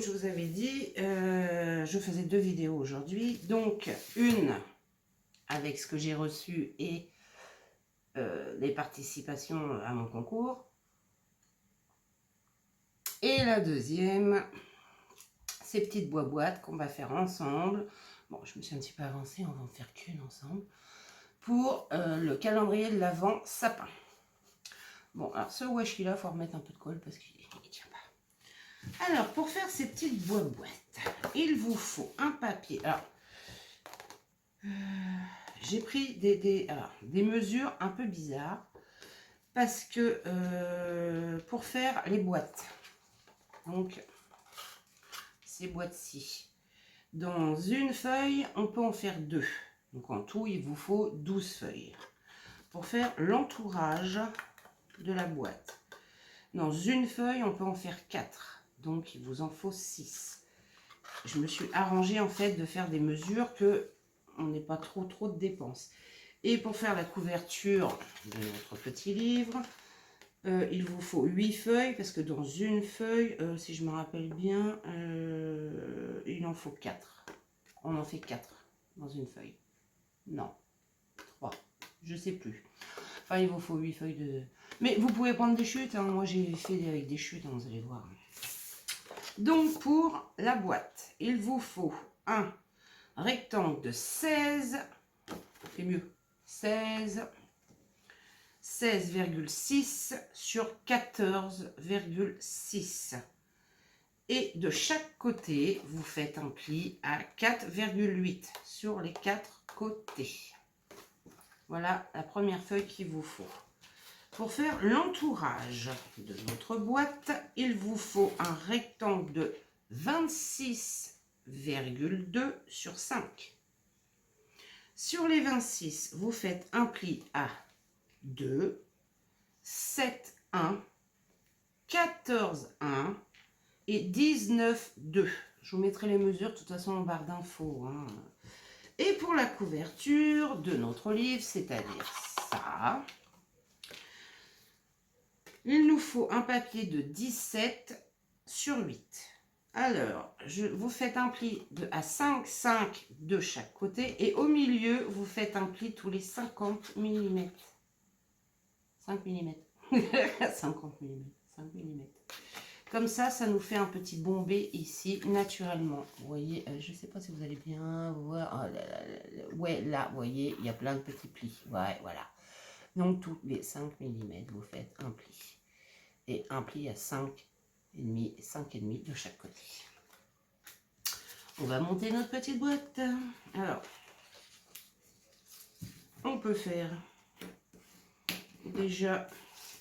comme je vous avais dit, je faisais 2 vidéos aujourd'hui. Donc, une avec ce que j'ai reçu et les participations à mon concours. Et la deuxième, ces petites boîtes qu'on va faire ensemble. Bon, je me suis un petit peu avancée, on va en faire qu'une ensemble. Pour le calendrier de l'Avent sapin. Bon, alors ce washi là, il faut remettre un peu de colle parce qu'il ne tient pas. Alors, pour faire ces petites boîtes, il vous faut un papier. Alors, j'ai pris des mesures un peu bizarres parce que pour faire les boîtes, donc ces boîtes-ci, dans une feuille, on peut en faire 2. Donc en tout, il vous faut 12 feuilles. Pour faire l'entourage de la boîte, dans une feuille, on peut en faire 4. Donc il vous en faut 6. Je me suis arrangée en fait de faire des mesures que on n'ait pas trop de dépenses. Et pour faire la couverture de notre petit livre, il vous faut 8 feuilles parce que dans une feuille, si je me rappelle bien, il en faut 4. On en fait 4 dans une feuille. Non, 3, je sais plus. Enfin, il vous faut 8 feuilles de... Mais vous pouvez prendre des chutes, hein. Moi j'ai fait avec des chutes, hein, vous allez voir. Donc pour la boîte, il vous faut un rectangle de 16, c'est mieux, 16,6 sur 14,6. Et de chaque côté, vous faites un pli à 4,8 sur les 4 côtés. Voilà la première feuille qu'il vous faut. Pour faire l'entourage de notre boîte, il vous faut un rectangle de 26,2 sur 5. Sur les 26, vous faites un pli à 2, 7, 1, 14, 1 et 19, 2. Je vous mettrai les mesures de toute façon en barre d'infos. Hein. Et pour la couverture de notre livre, c'est-à-dire ça, il nous faut un papier de 17 sur 8. Alors, vous faites un pli à 5, 5 de chaque côté et au milieu, vous faites un pli tous les 50 mm. 5 mm. 50 mm. 5 mm. Comme ça, ça nous fait un petit bombé ici, naturellement. Vous voyez, je ne sais pas si vous allez bien voir. Oh là là là. Ouais, là, vous voyez, il y a plein de petits plis. Ouais, voilà. Donc, tous les 5 mm, vous faites un pli. Et un pli à 5,5 et 5,5 de chaque côté. On va monter notre petite boîte. Alors, on peut faire... Déjà,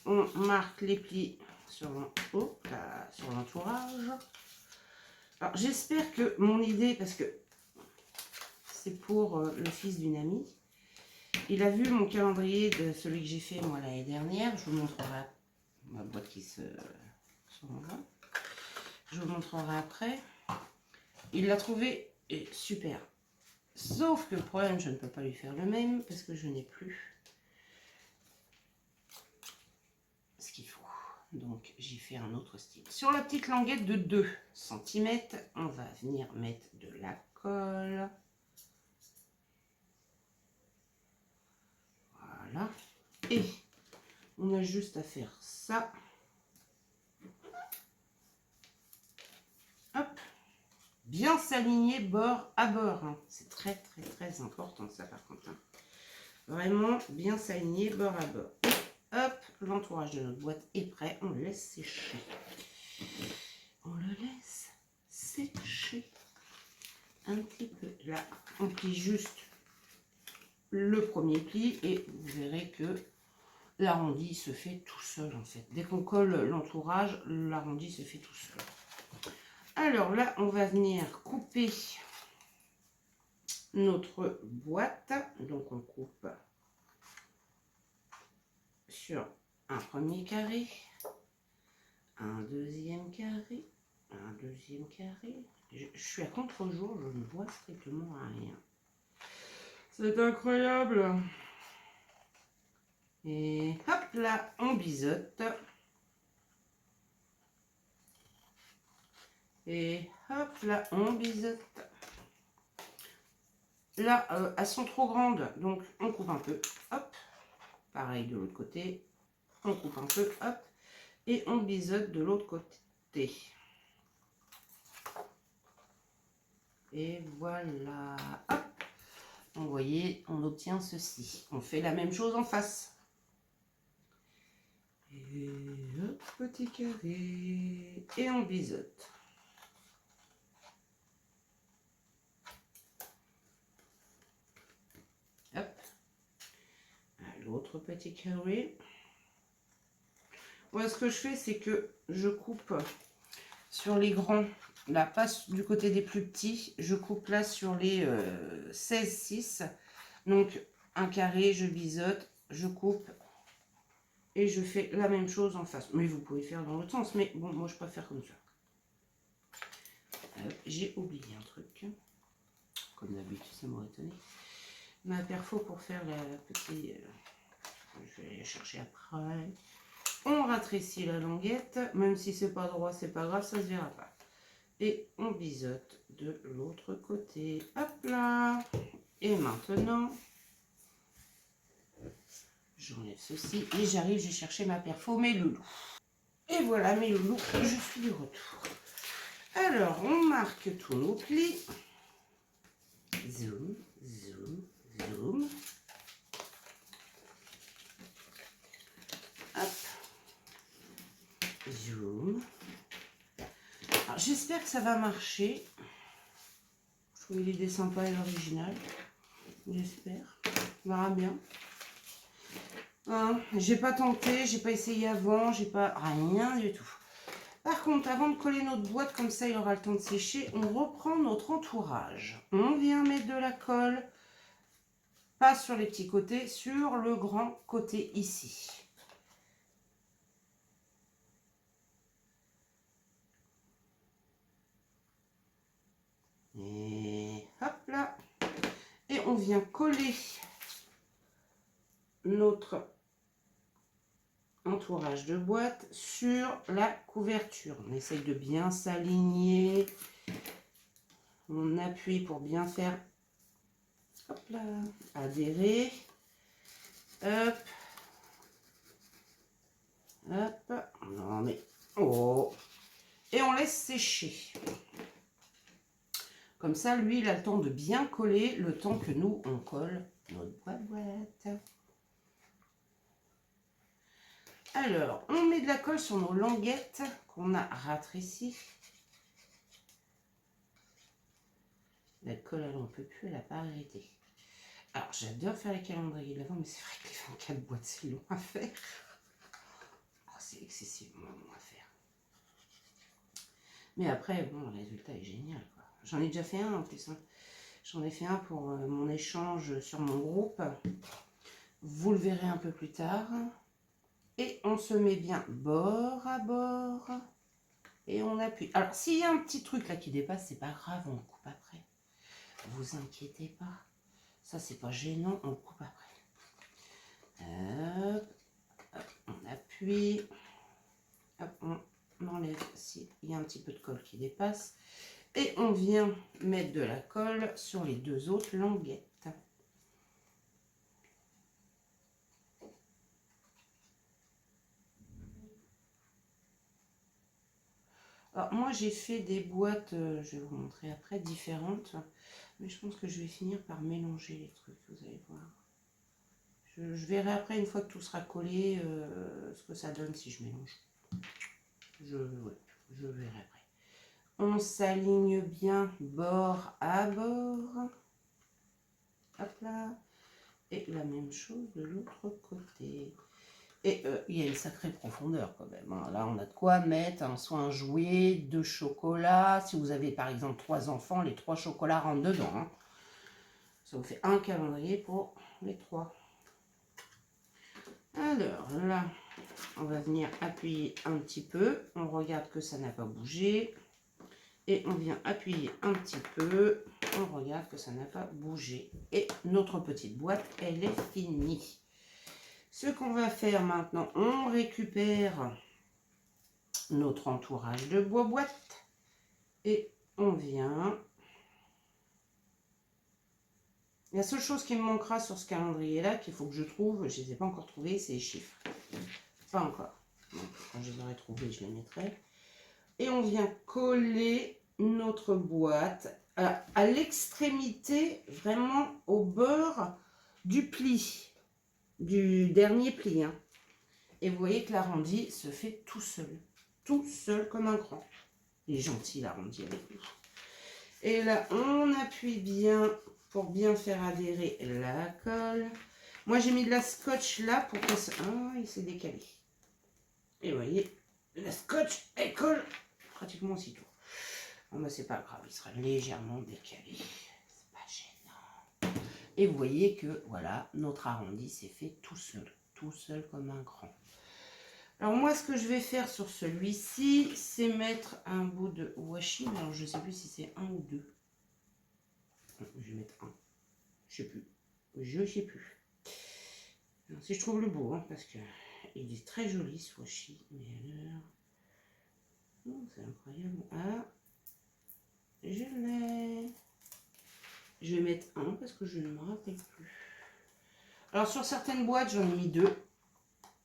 on marque les plis sur l'entourage. Alors, j'espère que mon idée, parce que c'est pour le fils d'une amie, il a vu mon calendrier de celui que j'ai fait moi l'année dernière. Je vous montrerai ma boîte qui se va. Je vous montrerai après. Il l'a trouvé super. Sauf que le problème, je ne peux pas lui faire le même parce que je n'ai plus ce qu'il faut. Donc, j'y fais un autre style. Sur la petite languette de 2 cm, on va venir mettre de la colle. Voilà. Et on a juste à faire ça. Hop. Bien s'aligner bord à bord. Hein. C'est très important ça par contre. Hein. Vraiment bien s'aligner bord à bord. Hop, l'entourage de notre boîte est prêt. On le laisse sécher. On le laisse sécher un petit peu. Là, on plie juste le premier pli et vous verrez que l'arrondi se fait tout seul en fait. Dès qu'on colle l'entourage, l'arrondi se fait tout seul. Alors là, on va venir couper notre boîte. Donc on coupe sur un premier carré, un deuxième carré, un deuxième carré. Je suis à contre-jour, je ne vois strictement rien. C'est incroyable. Et hop là, on biseaute. Et hop là, on biseute. Là, elles sont trop grandes, donc on coupe un peu. Hop. Pareil de l'autre côté. On coupe un peu. Hop. Et on biseute de l'autre côté. Et voilà. Hop. Donc, vous voyez, on obtient ceci. On fait la même chose en face. Et hop, petit carré. Et on biseute. Hop. L'autre petit carré. Moi, ce que je fais, c'est que je coupe sur les grands. Là, pas du côté des plus petits. Je coupe là sur les 16-6. Donc, un carré, je biseute, je coupe. Et je fais la même chose en face. Mais vous pouvez faire dans l'autre sens. Mais bon, moi, je préfère comme ça. J'ai oublié un truc. Comme d'habitude, ça m'aurait étonné. Ma perfo pour faire la petite... je vais aller chercher après. On rétrécit la languette. Même si c'est pas droit, c'est pas grave, ça se verra pas. Et on biseute de l'autre côté. Hop là. Et maintenant, j'enlève ceci et j'arrive, j'ai cherché ma perfo, mes loulous. Et voilà mes loulous, je suis de retour. Alors, on marque tous nos plis. Zoom, zoom, zoom. Hop. Zoom. Alors, j'espère que ça va marcher. Je trouve l'idée sympa et originale. J'espère. On verra bien. Hein, j'ai pas tenté, j'ai pas essayé avant, j'ai pas rien du tout. Par contre, avant de coller notre boîte, comme ça il aura le temps de sécher, on reprend notre entourage. On vient mettre de la colle, pas sur les petits côtés, sur le grand côté ici. Et hop là. Et on vient coller notre entourage de boîte sur la couverture. On essaye de bien s'aligner. On appuie pour bien faire, hop là, adhérer. Hop. Hop. Non mais, oh. Et on laisse sécher. Comme ça, lui, il a le temps de bien coller, le temps que nous, on colle notre boîte. Alors, on met de la colle sur nos languettes qu'on a rétrécies. La colle, elle n'en peut plus, elle n'a pas arrêté. Alors, j'adore faire les calendriers de l'avant, mais c'est vrai que les 24 boîtes, c'est long à faire. Oh, c'est excessivement long à faire. Mais après, bon, le résultat est génial, quoi. J'en ai déjà fait un en plus. Hein. J'en ai fait un pour mon échange sur mon groupe. Vous le verrez un peu plus tard. Et on se met bien bord à bord. Et on appuie. Alors, s'il y a un petit truc là qui dépasse, c'est pas grave, on le coupe après. Vous inquiétez pas. Ça, c'est pas gênant, on le coupe après. Hop, hop, on appuie. Hop, on enlève s'il y a un petit peu de colle qui dépasse. Et on vient mettre de la colle sur les deux autres languettes. Alors, moi, j'ai fait des boîtes, je vais vous montrer après, différentes. Mais je pense que je vais finir par mélanger les trucs, vous allez voir. Je verrai après, une fois que tout sera collé, ce que ça donne si je mélange. Ouais, je verrai après. On s'aligne bien bord à bord. Hop là. Et la même chose de l'autre côté. Et il y a une sacrée profondeur quand même. Hein. Là, on a de quoi mettre soit un jouet, 2 chocolats. Si vous avez par exemple 3 enfants, les 3 chocolats rentrent dedans. Hein. Ça vous fait un calendrier pour les 3. Alors là, on va venir appuyer un petit peu. On regarde que ça n'a pas bougé. Et on vient appuyer un petit peu. On regarde que ça n'a pas bougé. Et notre petite boîte, elle est finie. Ce qu'on va faire maintenant, on récupère notre entourage de boîte. Et on vient. La seule chose qui me manquera sur ce calendrier-là, qu'il faut que je trouve, je ne les ai pas encore trouvés, c'est les chiffres. Pas encore. Donc, quand je les aurai trouvés, je les mettrai. Et on vient coller notre boîte à l'extrémité, vraiment au bord du pli, du dernier pli. Hein. Et vous voyez que l'arrondi se fait tout seul comme un grand. Il est gentil l'arrondi avec nous. Et là, on appuie bien pour bien faire adhérer la colle. Moi, j'ai mis de la scotch là pour que ça... Ah, il s'est décalé. Et vous voyez, la scotch, elle colle pratiquement aussitôt. Bon, bah, c'est pas grave, il sera légèrement décalé. C'est pas gênant. Et vous voyez que, voilà, notre arrondi s'est fait tout seul comme un grand. Alors moi, ce que je vais faire sur celui-ci, c'est mettre un bout de washi. Alors je ne sais plus si c'est un ou deux. Je vais mettre un. Je ne sais plus. Alors, si je trouve le beau, hein, parce que il est très joli ce washi. Mais alors... Oh, c'est incroyable. Ah, je l'ai. Je vais mettre un parce que je ne me rappelle plus. Alors sur certaines boîtes, j'en ai mis deux.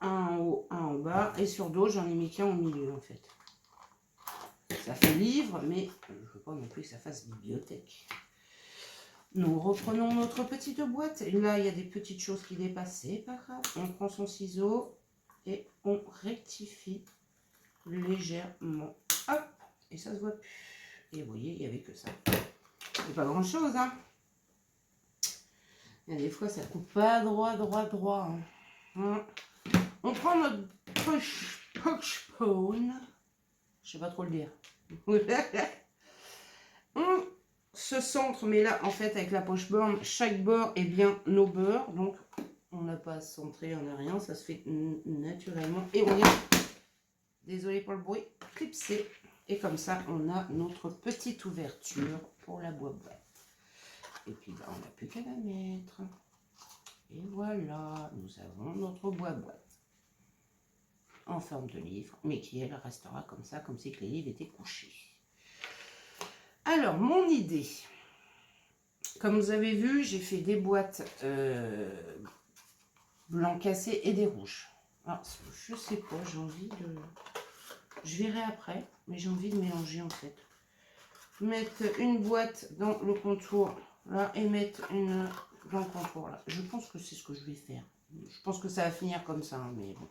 Un en haut, un en bas. Et sur d'autres, j'en ai mis qu'un au milieu en fait. Ça fait livre, mais je ne veux pas non plus que ça fasse bibliothèque. Nous reprenons notre petite boîte. Et là, il y a des petites choses qui dépassent. C'est pas grave. On prend son ciseau et on rectifie légèrement. Hop. Et ça se voit plus. Et vous voyez, il n'y avait que ça. C'est pas grand chose, hein. Il y a des fois, ça coupe pas droit. Hein. On prend notre push pone. Je sais pas trop le dire. On se centre, mais là, en fait, avec la poche borne, chaque bord est bien nos bords. Donc, on n'a pas à se centrer, on n'a rien. Ça se fait naturellement. Et on vient, désolé pour le bruit, clipser. Et comme ça, on a notre petite ouverture pour la boîte. Et puis, là, on n'a plus qu'à la mettre. Et voilà, nous avons notre boîte en forme de livre, mais qui, elle, restera comme ça, comme si que les livres étaient couchés. Alors, mon idée, comme vous avez vu, j'ai fait des boîtes blanc cassé et des rouges. Alors, je sais pas, j'ai envie de... Je verrai après, mais j'ai envie de mélanger en fait. Mettre une boîte dans le contour là et mettre une dans le contour là. Je pense que c'est ce que je vais faire. Je pense que ça va finir comme ça, hein, mais bon.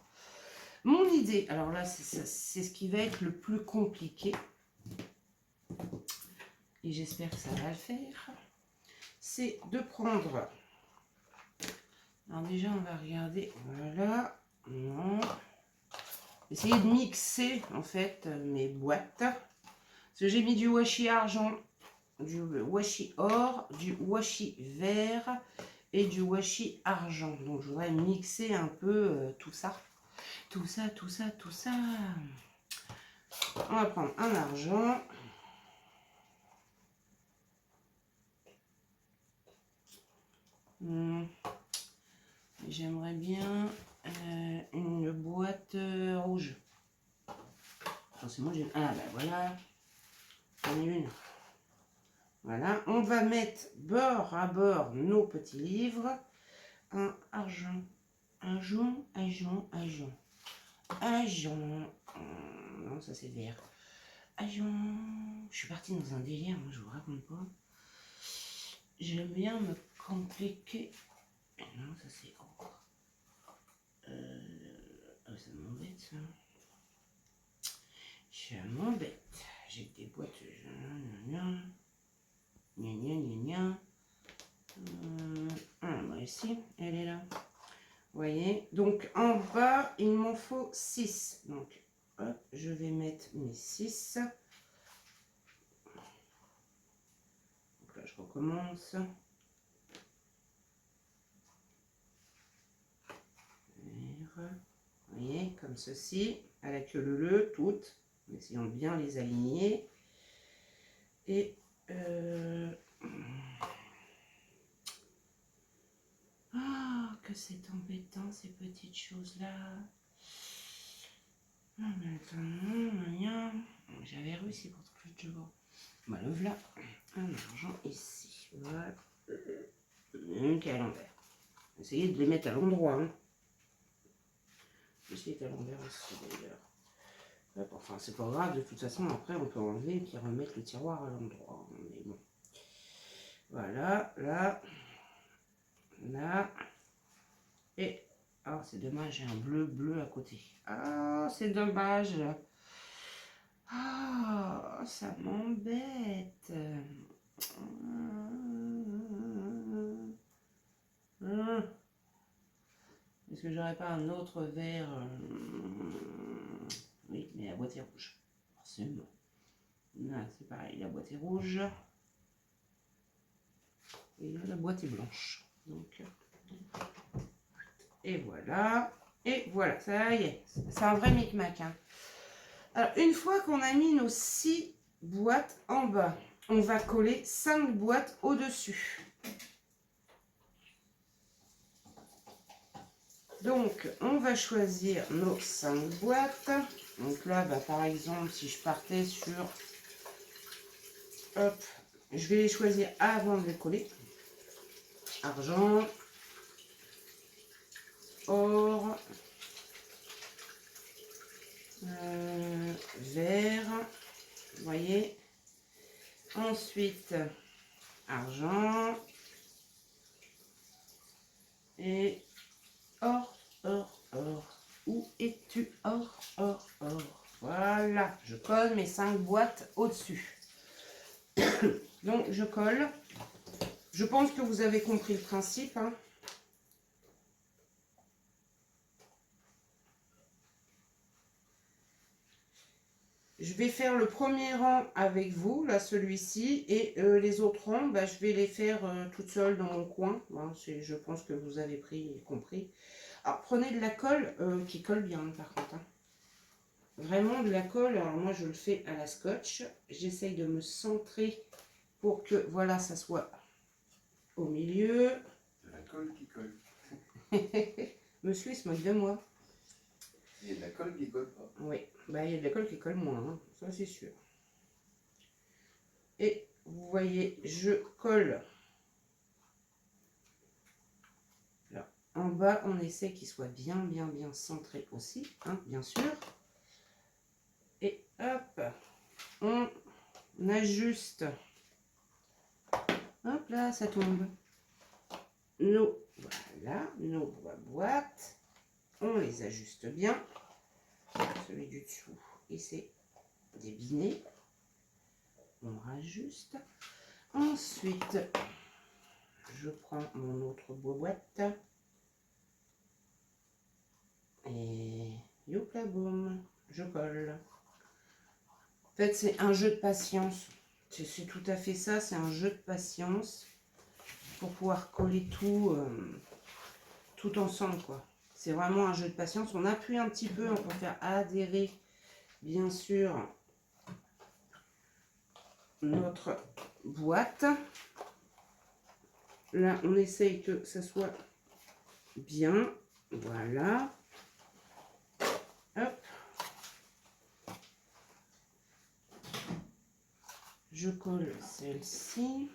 Mon idée, alors là, c'est ce qui va être le plus compliqué. Et j'espère que ça va le faire. C'est de prendre... Alors déjà, on va regarder. Voilà. Non. Essayer de mixer, en fait, mes boîtes. Parce que j'ai mis du washi argent, du washi or, du washi vert et du washi argent. Donc, je voudrais mixer un peu tout ça. Tout ça. On va prendre un argent. J'aimerais bien une boîte rouge. Forcément, j'ai... Ah, ben voilà. J'en ai une. Voilà. On va mettre bord à bord nos petits livres. Un argent. Un jaune. Non, ça c'est vert. Argent. Je suis partie dans un délire, moi je vous raconte pas. J'aime bien me compliquer. Non, ça c'est... ça m'embête ça. Ça m'embête. J'ai des boîtes. Moi ici, elle est là. Vous voyez. Donc en bas, il m'en faut 6. Donc hop, je vais mettre mes 6. Donc là, je recommence. Vous voyez, comme ceci, à la queue leu, toutes, en essayant de bien les aligner. Et que c'est embêtant ces petites choses-là. J'avais réussi pour l'autre jour. Bah, le voilà. Un argent ici. Voilà. Donc à l'envers. Essayez de les mettre à l'endroit. Hein. Ici est à l'envers aussi d'ailleurs. Enfin, c'est pas grave, de toute façon, après on peut enlever et puis remettre le tiroir à l'endroit. Mais bon. Voilà, là, là. Et. Ah, c'est dommage, j'ai un bleu à côté. Ah, c'est dommage. Ah, ça m'embête. Est-ce que j'aurais pas un autre verre Oui, mais la boîte est rouge. Forcément. Là, c'est pareil, la boîte est rouge. Et là, la boîte est blanche. Donc, et voilà. Et voilà, ça y est. C'est un vrai micmac. Hein. Alors, une fois qu'on a mis nos 6 boîtes en bas, on va coller 5 boîtes au-dessus. Donc, on va choisir nos 5 boîtes. Donc là, bah, par exemple, si je partais sur... Hop, je vais les choisir avant de les coller. Argent, or, vert, vous voyez. Ensuite, argent et or, or. Où es-tu? Or. Voilà, je colle mes 5 boîtes au-dessus. Donc, je colle. Je pense que vous avez compris le principe. Hein. Je vais faire le premier rang avec vous, là, celui-ci, et les autres rangs, bah, je vais les faire toute seule dans mon coin. Hein, je pense que vous avez compris. Alors, prenez de la colle qui colle bien, par contre. Hein. Vraiment de la colle, alors moi, je le fais à la scotch. J'essaye de me centrer pour que, voilà, ça soit au milieu. De la colle qui colle. Monsieur, il se moque de moi. Il y a de la colle qui colle pas. Oui, bah, il y a de la colle qui colle moins, hein, ça c'est sûr. Et vous voyez, je colle. Là, en bas, on essaie qu'il soit bien centré aussi, hein, bien sûr. Et hop, on ajuste. Hop là, ça tombe. Nos boîtes, on les ajuste bien. Celui du dessous, et c'est débiné. On rajuste. Ensuite, je prends mon autre boîte. Et youpla boum, je colle. En fait, c'est un jeu de patience. C'est tout à fait ça, c'est un jeu de patience pour pouvoir coller tout ensemble, quoi. C'est vraiment un jeu de patience. On appuie un petit peu pour faire adhérer, bien sûr, notre boîte. Là, on essaye que ça soit bien. Voilà. Hop. Je colle celle-ci.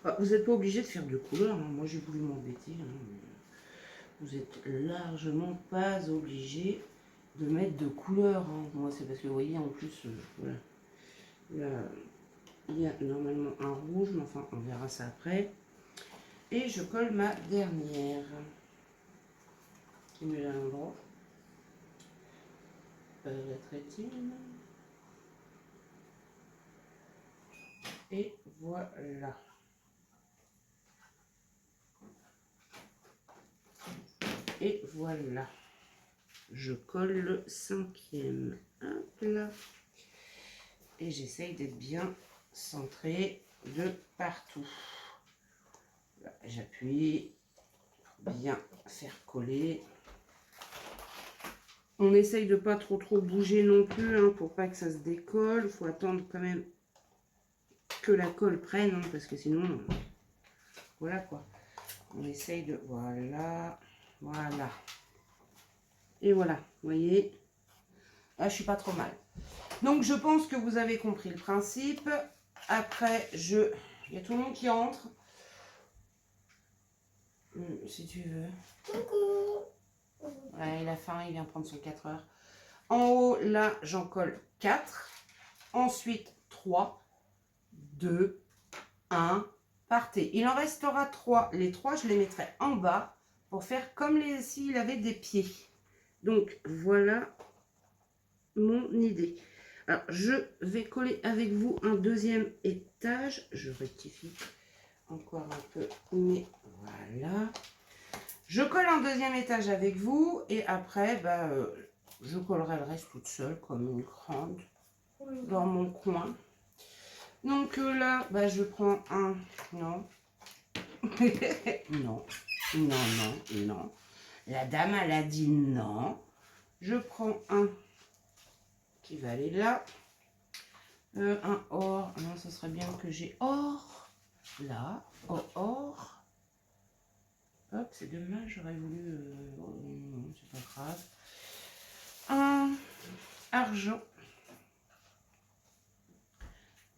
Ah, vous n'êtes pas obligé de faire de couleurs. Hein. Moi, j'ai voulu m'embêter. Hein. Vous n'êtes largement pas obligé de mettre de couleurs. Hein. Moi, c'est parce que vous voyez, en plus, voilà. Là, il y a normalement un rouge, mais enfin, on verra ça après. Et je colle ma dernière. Qui me met à l'endroit. La trétine. Et voilà. Et voilà. Je colle le 5e. Hop là. Et j'essaye d'être bien centré de partout. J'appuie pour bien faire coller. On essaye de pas trop bouger non plus hein, pour pas que ça se décolle. Il faut attendre quand même que la colle prenne, hein, parce que sinon, voilà quoi. On essaye de, voilà, voilà. Et voilà, vous voyez. Là, je suis pas trop mal. Donc, je pense que vous avez compris le principe. Après, il y a tout le monde qui entre. Si tu veux. Coucou. Ouais, il a faim, il vient prendre son 4 heures. En haut, là, j'en colle 4. Ensuite, 3, 2, 1. Partez. Il en restera 3. Les 3, je les mettrai en bas pour faire comme s'il avait des pieds. Donc, voilà mon idée. Alors, je vais coller avec vous un deuxième étage. Je rectifie encore un peu, mais voilà. Je colle un deuxième étage avec vous et après, bah, je collerai le reste toute seule comme une grande dans mon coin. Donc là, bah, je prends un... Non. Non. Non, non, non. La dame, elle a dit non. Je prends un qui va aller là. Un or. Non, ce serait bien que j'ai or. Là. Or. Hop, c'est dommage, j'aurais voulu... non, c'est pas grave. Un argent.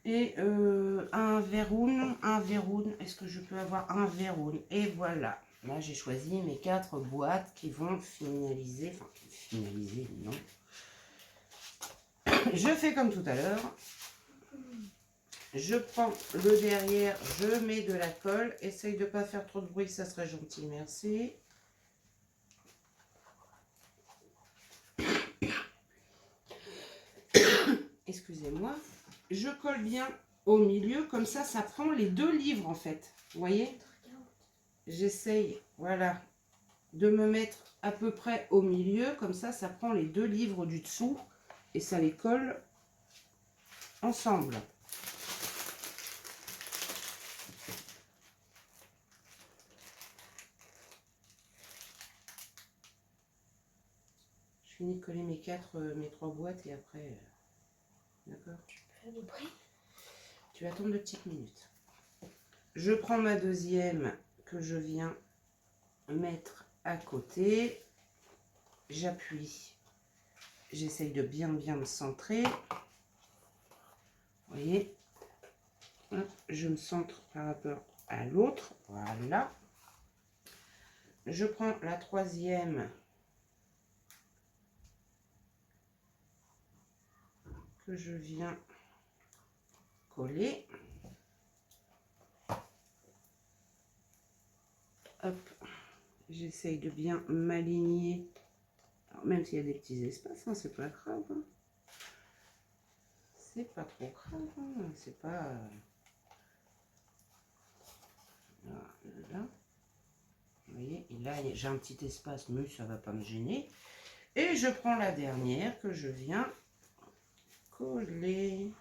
Et un verroun. Est-ce que je peux avoir un verroun? Et voilà. Là, j'ai choisi mes 4 boîtes qui vont finaliser. Enfin, finaliser, non. Je fais comme tout à l'heure. Je prends le derrière, je mets de la colle. Essaye de ne pas faire trop de bruit, ça serait gentil, merci. Excusez-moi. Je colle bien au milieu, comme ça prend les 2 livres en fait. Vous voyez? J'essaye, voilà, de me mettre à peu près au milieu, comme ça prend les 2 livres du dessous et ça les colle ensemble. Je finis de coller mes 3 boîtes et après, d'accord? Tu vas attendre 2 petites minutes. Je prends ma deuxième que je viens mettre à côté. J'appuie. J'essaye de bien me centrer. Vous voyez? Hop, je me centre par rapport à l'autre. Voilà. Je prends la troisième que je viens coller. Hop. J'essaye de bien m'aligner. Même s'il y a des petits espaces, hein, c'est pas grave. Hein. C'est pas trop grave. Hein. C'est pas... Voilà. Vous voyez, et là, j'ai un petit espace, mais ça va pas me gêner. Et je prends la dernière que je viens coller.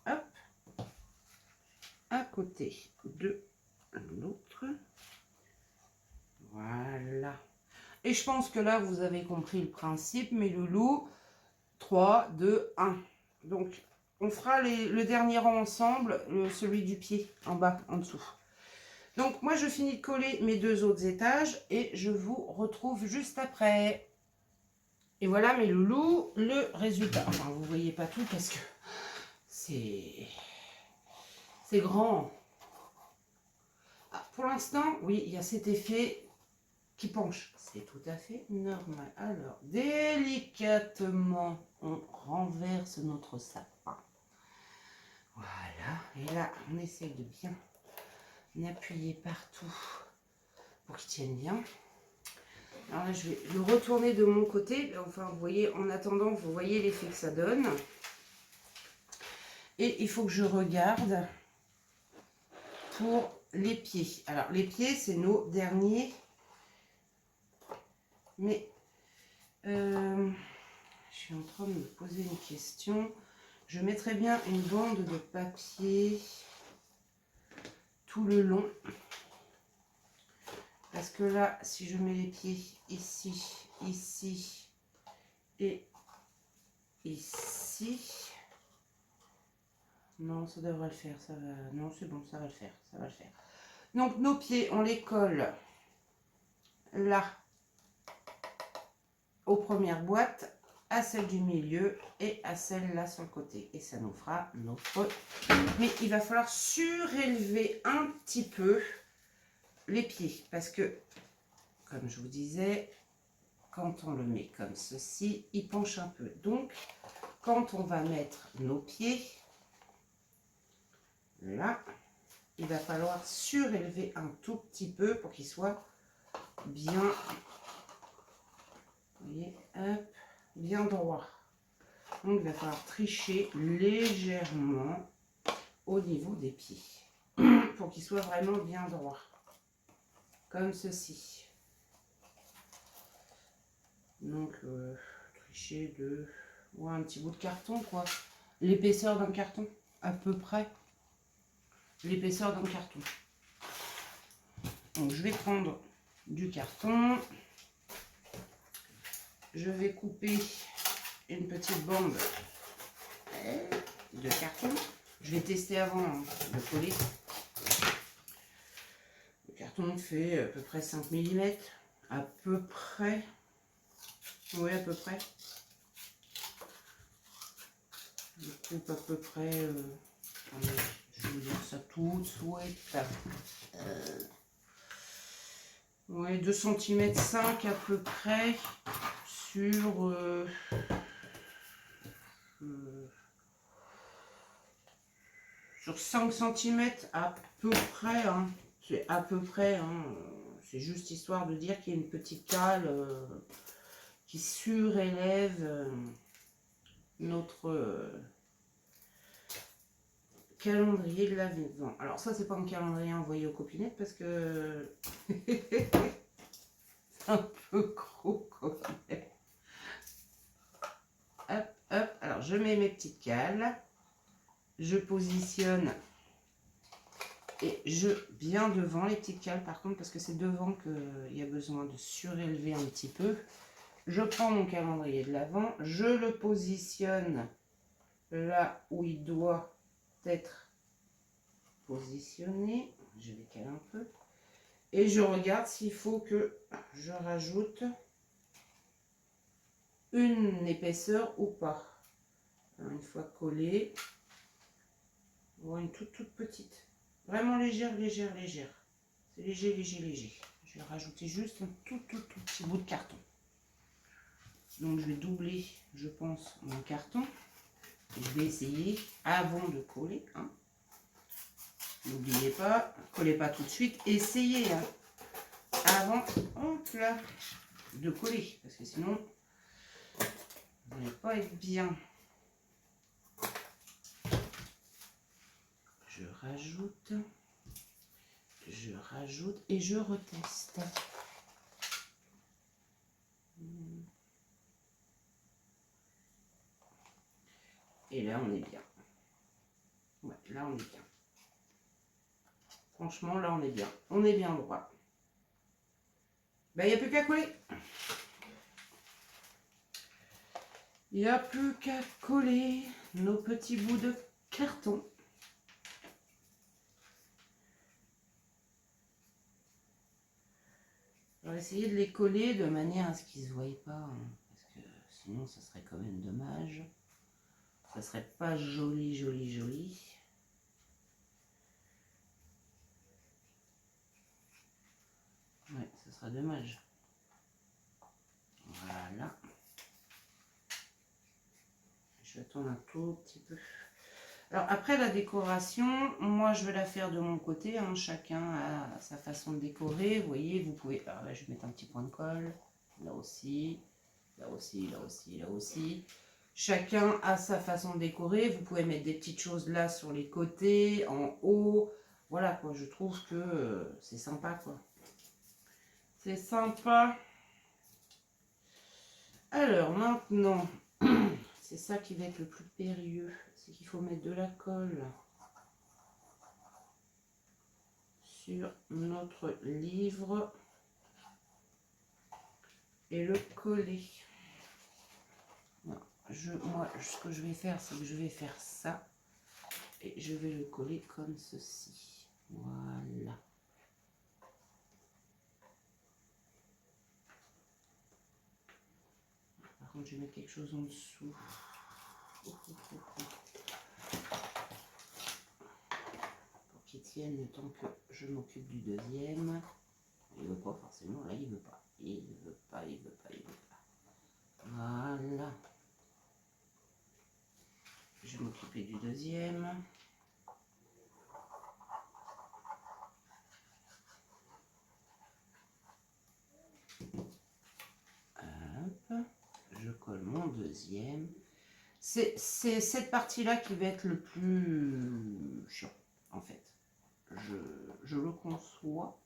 Hop. À côté de l'autre. Voilà. Et je pense que là, vous avez compris le principe, mes loulous. 3, 2, 1. Donc, on fera le dernier rang ensemble, celui du pied, en bas, en dessous. Donc, moi, je finis de coller mes 2 autres étages et je vous retrouve juste après. Et voilà, mes loulous, le résultat. Enfin, vous ne voyez pas tout parce que c'est grand. Ah, pour l'instant, oui, il y a cet effet qui penche. C'est tout à fait normal. Alors, délicatement, on renverse notre sapin. Voilà. Et là, on essaye de bien appuyer partout pour qu'il tienne bien. Alors là, je vais le retourner de mon côté. Enfin, vous voyez, en attendant, vous voyez l'effet que ça donne. Et il faut que je regarde pour les pieds. Alors, les pieds, c'est nos derniers. Mais je suis en train de me poser une question. Je mettrais bien une bande de papier tout le long. Parce que là, si je mets les pieds ici, ici et ici. Non, ça devrait le faire, ça va. Non, c'est bon, ça va le faire, ça va le faire. Donc nos pieds, on les colle là aux premières boîtes, à celle du milieu et à celle là sur le côté. Et ça nous fera notre... Mais il va falloir surélever un petit peu les pieds parce que, comme je vous disais, quand on le met comme ceci, il penche un peu. Donc, quand on va mettre nos pieds, là, il va falloir surélever un tout petit peu pour qu'il soit bien, vous voyez, hop, bien droit. Donc, il va falloir tricher légèrement au niveau des pieds pour qu'il soit vraiment bien droit, comme ceci. Donc, tricher de... Ouais, un petit bout de carton, quoi. L'épaisseur d'un carton, à peu près. L'épaisseur d'un carton. Donc, je vais prendre du carton. Je vais couper une petite bande de carton. Je vais tester avant de coller. Le carton fait à peu près 5 mm. À peu près. Oui, à peu près. Je coupe à peu près... je vais vous dire ça tout de suite. Ouais, 2 cm 5 à peu près sur sur 5 cm à peu près. Hein. C'est à peu près. Hein. C'est juste histoire de dire qu'il y a une petite cale qui surélève notre calendrier de l'Avent. Alors ça, c'est pas un calendrier envoyé aux copinettes parce que c'est un peu gros quand même. Hop, hop. Alors je mets mes petites cales. Je positionne et je bien devant les petites cales par contre parce que c'est devant qu'il y a besoin de surélever un petit peu. Je prends mon calendrier de l'Avent, je le positionne là où il doit être positionné. Je décale un peu et je regarde s'il faut que je rajoute une épaisseur ou pas. Alors, une fois collé, ou une toute petite, vraiment légère, légère, légère. C'est léger, léger, léger. Je vais rajouter juste un tout petit bout de carton. Donc je vais doubler, je pense, mon carton. Je vais essayer avant de coller. Hein. N'oubliez pas, ne collez pas tout de suite. Essayez hein, avant hop là, de coller. Parce que sinon, vous n'allez pas être bien. Je rajoute et je reteste. Et là, on est bien. Ouais, là, on est bien. Franchement, là, on est bien. On est bien droit. Ben, il n'y a plus qu'à coller. Il n'y a plus qu'à coller nos petits bouts de carton. On va essayer de les coller de manière à ce qu'ils ne se voient pas. Hein, parce que sinon, ça serait quand même dommage. Ça serait pas joli, joli, joli. Ouais, ça sera dommage. Voilà. Je vais attendre un tout petit peu. Alors après la décoration, moi je vais la faire de mon côté. Hein. Chacun a sa façon de décorer. Vous voyez, vous pouvez... Alors là, je vais mettre un petit point de colle. Là aussi, là aussi, là aussi, là aussi. Chacun a sa façon de décorer. Vous pouvez mettre des petites choses là sur les côtés, en haut. Voilà quoi, je trouve que c'est sympa quoi. C'est sympa. Alors maintenant, c'est ça qui va être le plus périlleux. C'est qu'il faut mettre de la colle sur notre livre et le coller. Voilà. moi, ce que je vais faire, c'est que je vais faire ça. Et je vais le coller comme ceci. Voilà. Par contre, je vais mettre quelque chose en dessous. Pour qu'il tienne le temps que je m'occupe du deuxième. Il veut pas forcément, là il veut pas. Il veut pas, il veut pas, il veut pas. Voilà. Je vais m'occuper du deuxième. Hop. Je colle mon deuxième. C'est cette partie-là qui va être le plus chiant, en fait. Je le conçois.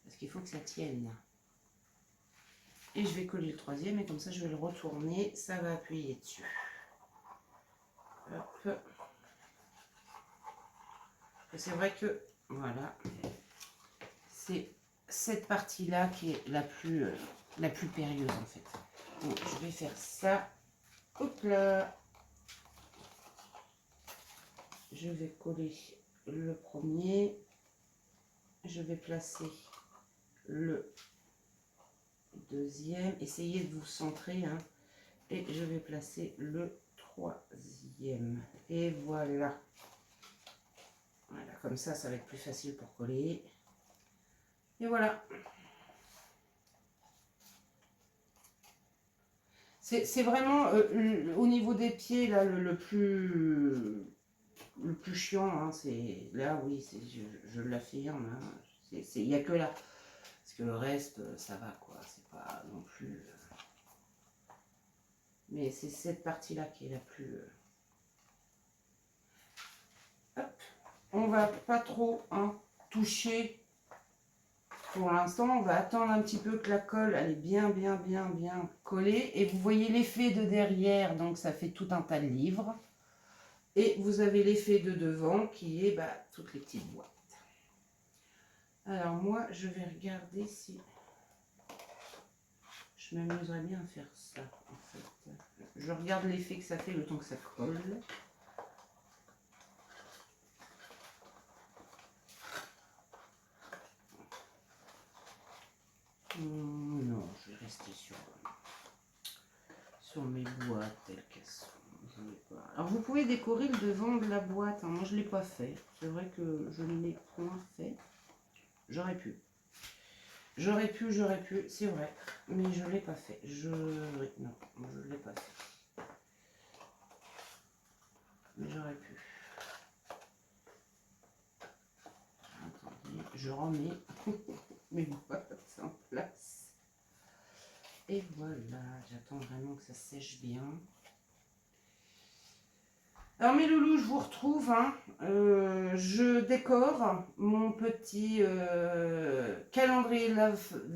Parce qu'il faut que ça tienne. Et je vais coller le troisième et comme ça je vais le retourner. Ça va appuyer dessus. Hop. C'est vrai que, voilà, c'est cette partie-là qui est la plus périlleuse en fait. Donc je vais faire ça. Hop là. Je vais coller le premier. Je vais placer le deuxième. Essayez de vous centrer. Hein. Et je vais placer le troisième. Et voilà. Voilà, comme ça va être plus facile pour coller. Et voilà. C'est vraiment au niveau des pieds là le plus chiant. Hein, c'est là, oui, je l'affirme. Hein, il n'y a que là. Parce que le reste, ça va quoi. C'est pas non plus. Mais c'est cette partie-là qui est la plus. Hop. On va pas trop toucher. Pour l'instant, on va attendre un petit peu que la colle elle est bien collée. Et vous voyez l'effet de derrière, donc ça fait tout un tas de livres. Et vous avez l'effet de devant qui est toutes les petites boîtes. Alors moi, je vais regarder si je m'amuserais bien à faire ça. En fait, je regarde l'effet que ça fait le temps que ça colle. Non, je vais rester sur mes boîtes telles qu'elles sont. Alors vous pouvez décorer le devant de la boîte. Hein. Moi je ne l'ai pas fait. C'est vrai que je ne l'ai point fait. J'aurais pu. J'aurais pu, c'est vrai. Mais je ne l'ai pas fait. Non, je ne l'ai pas fait. Mais j'aurais pu. Attendez, je remets mes boîtes en place. Et voilà, j'attends vraiment que ça sèche bien. Alors mes loulous, je vous retrouve. Hein. Je décore mon petit calendrier de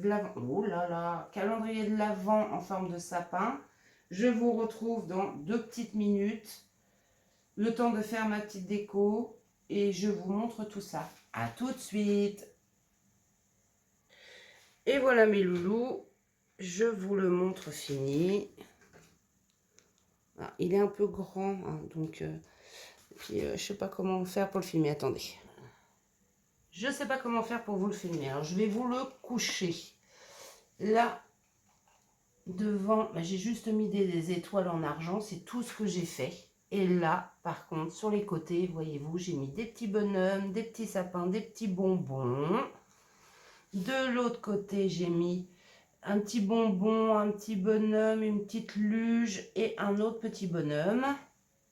l'Avent. Oh là là, calendrier de l'Avent en forme de sapin. Je vous retrouve dans 2 petites minutes. Le temps de faire ma petite déco. Et je vous montre tout ça. À tout de suite. Et voilà mes loulous. Je vous le montre fini. Ah, il est un peu grand, hein, donc puis je sais pas comment faire pour le filmer. Attendez, je sais pas comment faire pour vous le filmer. Alors je vais vous le coucher là devant. J'ai juste mis des étoiles en argent, c'est tout ce que j'ai fait. Et là, par contre, sur les côtés, voyez-vous, j'ai mis des petits bonhommes, des petits sapins, des petits bonbons. De l'autre côté, j'ai mis un petit bonbon, un petit bonhomme, une petite luge et un autre petit bonhomme.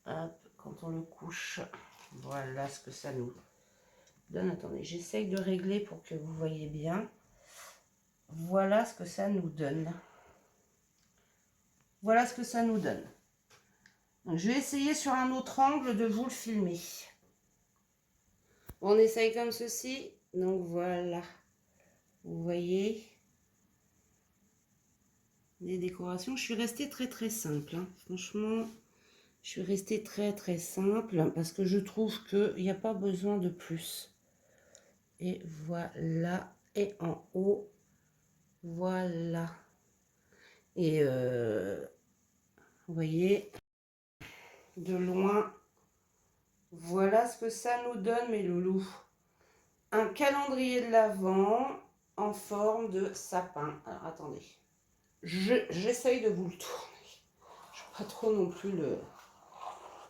Hop, quand on le couche, voilà ce que ça nous donne. Attendez, j'essaye de régler pour que vous voyez bien. Voilà ce que ça nous donne. Voilà ce que ça nous donne. Donc, je vais essayer sur un autre angle de vous le filmer. On essaye comme ceci. Donc voilà. Vous voyez les décorations. Je suis restée très simple. Hein. Franchement, je suis restée très simple parce que je trouve qu'il n'y a pas besoin de plus. Et voilà. Et en haut, voilà. Et Vous voyez, de loin. Voilà ce que ça nous donne, mes loulous. Un calendrier de l'Avent en forme de sapin. Alors, attendez. J'essaye de vous le tourner. Je ne veux pas trop non plus le...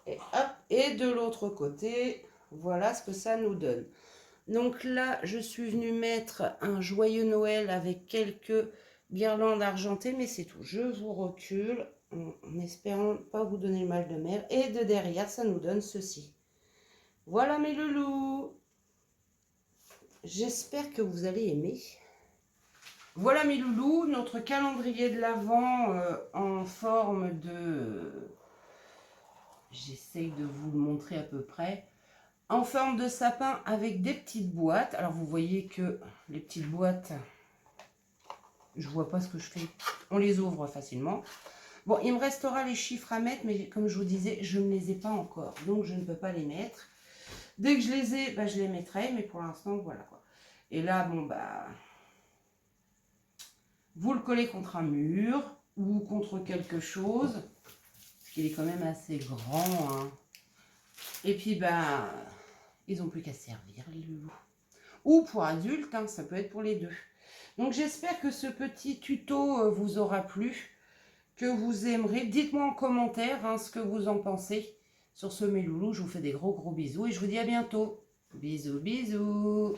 Et hop, et de l'autre côté, voilà ce que ça nous donne. Donc là, je suis venue mettre un joyeux Noël avec quelques guirlandes argentées, mais c'est tout. Je vous recule en espérant ne pas vous donner le mal de mer. Et de derrière, ça nous donne ceci. Voilà mes loulous. J'espère que vous allez aimer. Voilà mes loulous, notre calendrier de l'Avent en forme de... J'essaye de vous le montrer à peu près. En forme de sapin avec des petites boîtes. Alors vous voyez que les petites boîtes, je vois pas ce que je fais. On les ouvre facilement. Bon, il me restera les chiffres à mettre, mais comme je vous disais, je ne les ai pas encore. Donc je ne peux pas les mettre. Dès que je les ai, bah, je les mettrai. Mais pour l'instant, voilà quoi. Et là, bon, bah... Vous le collez contre un mur ou contre quelque chose. Parce qu'il est quand même assez grand. Hein. Et puis, bah... Ils n'ont plus qu'à servir, les loulous. Ou pour adultes, hein, ça peut être pour les deux. Donc j'espère que ce petit tuto vous aura plu, que vous aimerez. Dites-moi en commentaire hein, ce que vous en pensez. Sur ce, mes loulous, je vous fais des gros bisous et je vous dis à bientôt. Bisous, bisous.